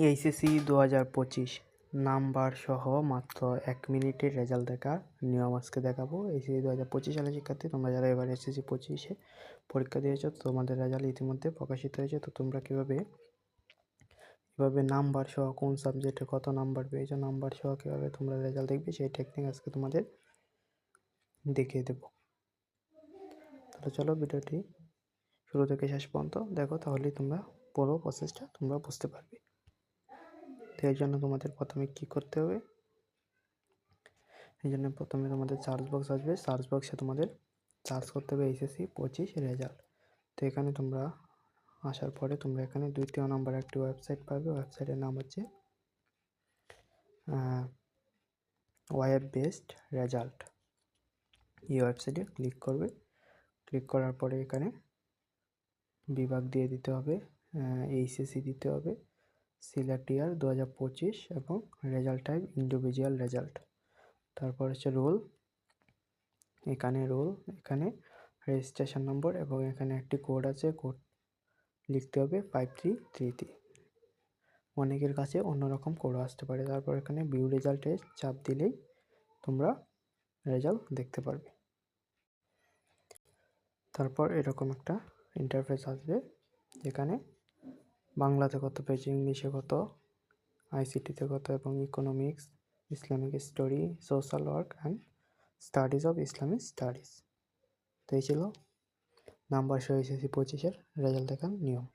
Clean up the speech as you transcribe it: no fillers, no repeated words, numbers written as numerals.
HSC 2025 number সহ মাত্র 1 মিনিটের রেজাল্ট দেখার নিয়ম আজকে দেখাবো। এইচএসসি 2025 সালের শিক্ষার্থী, তোমরা যারা এবার এইচএসসি 25-এ পরীক্ষা দিয়েছো, তোমাদের রেজাল্ট ইতিমধ্যে প্রকাশিত হয়েছে। তো তোমরা কীভাবে নাম্বার সহ কোন সাবজেক্টে কত নাম্বার পেয়েছো, নাম্বার সহ কীভাবে তোমরা রেজাল্ট দেখবে, সেই টেকনিক আজকে তোমাদের দেখিয়ে দেবো। তাহলে চলো ভিডিওটি শুরু থেকে শেষ পর্যন্ত দেখো, তাহলেই তোমরা পুরো প্রসেসটা তোমরা বুঝতে পারবে। এর জন্য তোমাদের প্রথমে কি করতে হবে, এই জন্য প্রথমে তোমাদের সার্চ বক্স আসবে। সার্চ বক্সে তোমাদের সার্চ করতে হবে এইচএসসি 25 রেজাল্ট। তো এখানে তোমরা আসার পরে তোমরা এখানে 2য় নম্বর একটি ওয়েবসাইট পাবে। ওয়েবসাইটের নাম হচ্ছে ওয়েব বেসড রেজাল্ট। এই ওয়েবসাইটে ক্লিক করবে। ক্লিক করার পরে এখানে বিভাগ দিয়ে দিতে হবে, এইচএসসি দিতে হবে, সিলেক্ট ইয়ার 2025 এবং রেজাল্ট টাইপ ইন্ডিভিজুয়াল রেজাল্ট। তারপর হচ্ছে রোল, এখানে রেজিস্ট্রেশন নম্বর এবং এখানে একটি কোড আছে, কোড লিখতে হবে 5333। অনেকের কাছে অন্যরকম কোড আসতে পারে। তারপর এখানে ভিউ রেজাল্টে চাপ দিলেই তোমরা রেজাল্ট দেখতে পারবে। তারপর এরকম একটা ইন্টারফেস আসবে, যেখানে বাংলাতে কত পেয়েছে, ইংলিশে কত, আইসিটিতে কত এবং economics, Islamic story, social work and studies of Islamic studies. তো এই ছিল নাম্বার সহ এইচএসসি 25-এর রেজাল্ট দেখার নিয়ম।